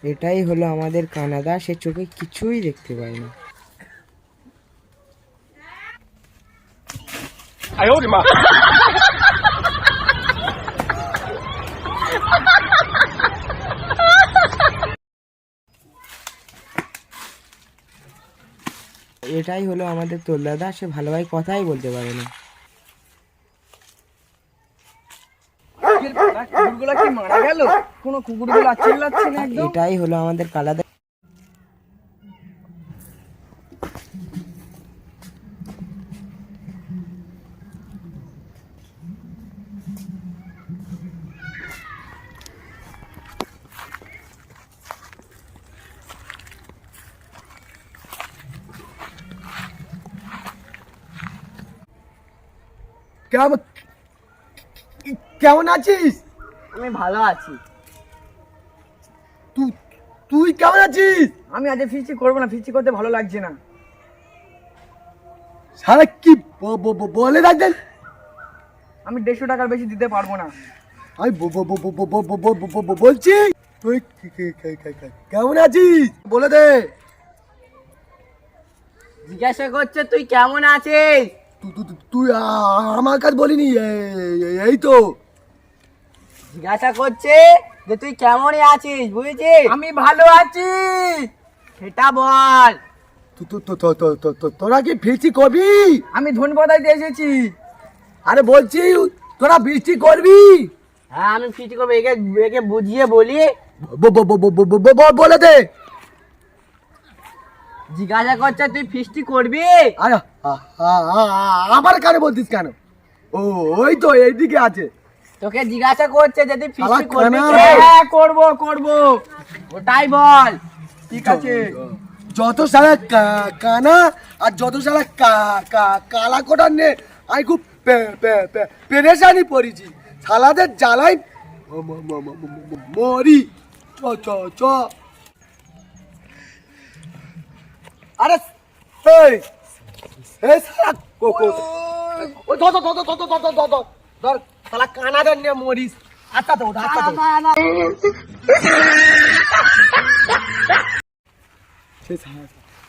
এটাই হলো আমাদের কানাদা, সে চোখে কিছুই দেখতে পায় না। এটাই হলো আমাদের তোলদাদা, সে ভালোভাবে কথাই বলতে পারে না। কুকুরগুলো কি মারা গেল? কোনো কুকুরগুলো চিল্লাচ্ছে না একদম। এটাই হলো আমাদের কালাদা। কেমন আছিস? আমি ভালো আছি। তুই কেমন আছিস? আমি আজ ফিস্টি করবো না, ফিস্টি করতে ভালো লাগছে না। সারা কি বলে রাখবেন? আমি 150 টাকার বেশি দিতে পারবো না। আমি বলছি তুই কেমন আছিস বলে দে। জিজ্ঞাসা করছে তুই কেমন আছিস। তুই আমার কাছে বলিনি, এই তো জিজ্ঞাসা করছে যে তুই কেমন আছিস, বুঝেছিস? আমি ভালো আছি, সেটা বল। তোরা কি ফিস্টি করবি? আমি ধনপদায় দিয়ে এসেছি। আরে বলছি তোরা বৃষ্টি করবি? হ্যাঁ আমি ফিস্টি করবো, একে বুঝিয়ে বলি। বলে দে। জিজ্ঞাসা করছে তুই ফিস্টি করবি? আরে আমার কানে বলতিস কেন? ও ওই তো এইদিকে আছে। তোকে জিজ্ঞাসা করছে যে তুই ফিস্টি শালা করবি? কানা। হ্যাঁ করবো করবো, ওটাই বল। ঠিক আছে। যত সারা কানা আর যত সারা কালা কোটার নে আমি খুব পেরেশানি পড়েছি। শালাদের জ্বালাই মরি। চ চ চ। আরে এই এই শালা ও ধর ধর ধর ধর ধর ধর ধর ধর শালা কানাদের নিয়ে মরিস। আচ্ছা তো আচ্ছা তো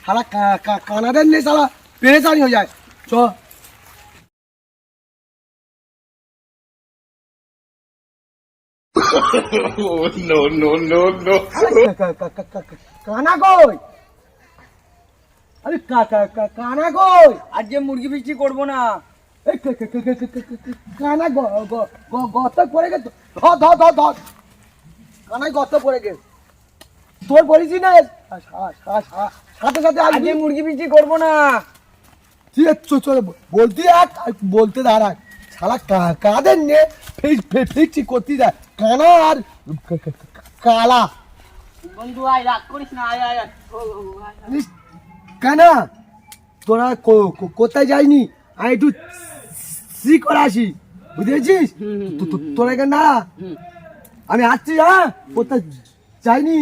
শালা কানাদের নিয়ে শালা পেরেশানি হয়ে যায়। চ কানা কই? আরে কানা কই? আজকে মুরগি ফিস্টি করবো না। কানা গর্ত পড়ে গেছে। ধর ধর ধর ধর কানায় গর্ত পড়ে গেছে। তোর বলিস না সাথে সাথে আজকে মুরগি ফিস্টি করবো না। বলতে বলতে দাঁড়া। শালা কাদের নিয়ে ফিক্সি করতে যায় কানা আর কালা। বন্ধু আয়, রাগ করিস না, আয় আয় আয়। কানা তোরা কোথায় যায়নি? আমি একটু সি করে আসি, বুঝেছিস? তোরা এখানে দাঁড়া, আমি আসছি। হ্যাঁ কোথায় যাইনি।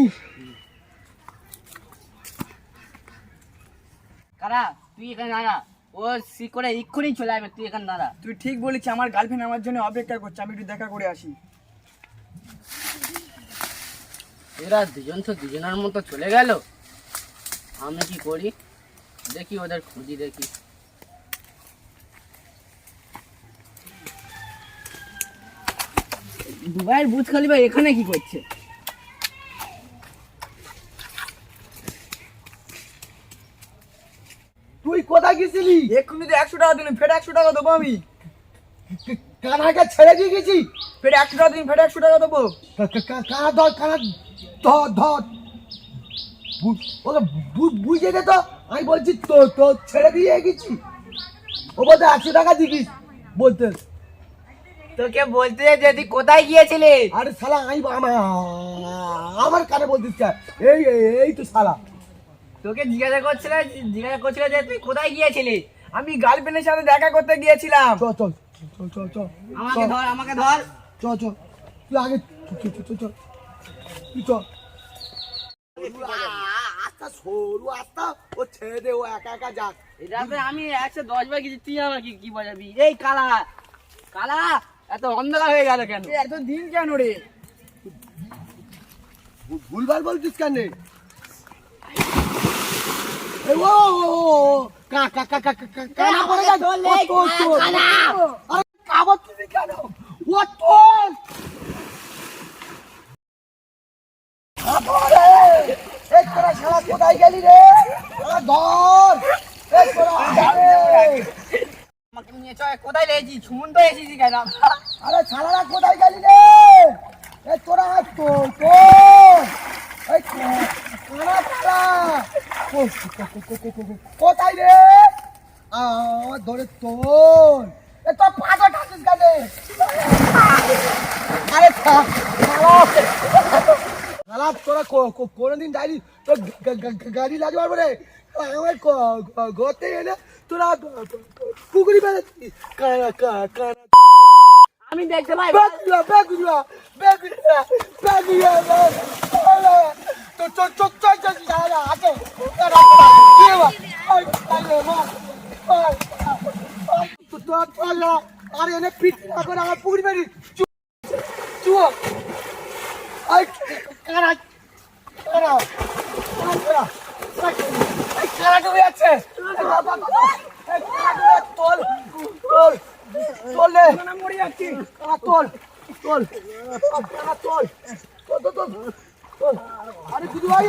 কারা তুই এখানে দাঁড়া, ও সি করে এক্ষুনি চলে আসবে, তুই এখানে দাঁড়া। তুই ঠিক বলেছিস, আমার গার্লফ্রেন্ড আমার জন্য অপেক্ষা করছে, আমি একটু দেখা করে আসি। এরা দুজন তো দুজনের মতো চলে গেল, আমি কি করি দেখি, ওদের খুঁজি দেখি। দুবাইয়ের বুর্জ খলিফা এখানে কি করছে? তুই কোথায় গেছিলি? এক্ষুনি তো 100 টাকা দিন, ফের 100 টাকা দেবো আমি। কানাকে ছেড়ে দিয়ে গেছি। ফের 100 টাকা দিন, ফের 100 টাকা দেবো। কানা ধর, কানা ধর ধর। ওকে বুঝে দে তো, আমি বলছি তো তো ছেড়ে দিয়ে গেছি। ও বলতে 100 টাকা দিকিস বলতে। তোকে বলতে যে তুই কোথায় গিয়েছিলি? আরে শালা আমি আমার কানে বলতিস কেন? এই এই তো শালা তোকে জিজ্ঞাসা করছিল যে তুই কোথায় গিয়েছিলি। আমি গার্লফ্রেন্ডের সাথে দেখা করতে গিয়েছিলাম। চ চ চ চ চ আমাকে ধর, আমাকে ধর। চ চ তুই আগে তুই চ। আস্তা সরু আস্তা, ও ছেড়ে দে, ও একা একা যাক। এটা আমি 110 বার গেছি, তুই আমাকে কি বোঝাবি? এই কালা কালা, এত অন্ধকার হয়ে গেল কেন? এত দিন কেন রে? ভুলভাল বলছিস কেন? এই ও কানা পড়ে গেছে। আরে কাবার তুমি কেন? ও তোল এই তোরা শালা কোথায় গেলি রে? ধর এই তোরা আমাকে নিয়ে চল, কোথায় লেগেছি? ছুমন তো এসেছি কেন? আরে শালারা কোথায় গেলি রে? এই তোরা তো এই কানা শালা কোথায় রে? আমার ধরে তোর এ তো পাটা টাকিস কেন? আরে শালা তোরা কোনোদিন যাইনি তো গাড়ি লাগবে পারবো রে? আমার ঘরতে এনে তোরা পুকুরি বেড়াচ্ছি কানা কানা আমি দেখতে পাই বেগুলা তো চোখ আছে আর এনে পিঠ না করে আমার পুকুরি বেড়ি চুয়া কারা কারা কারা ডুবে যাচ্ছে তোল তোল তোল রে মরে যাচ্ছি। তোল তোল তোল তোল তোল আরে বুঝু ভাই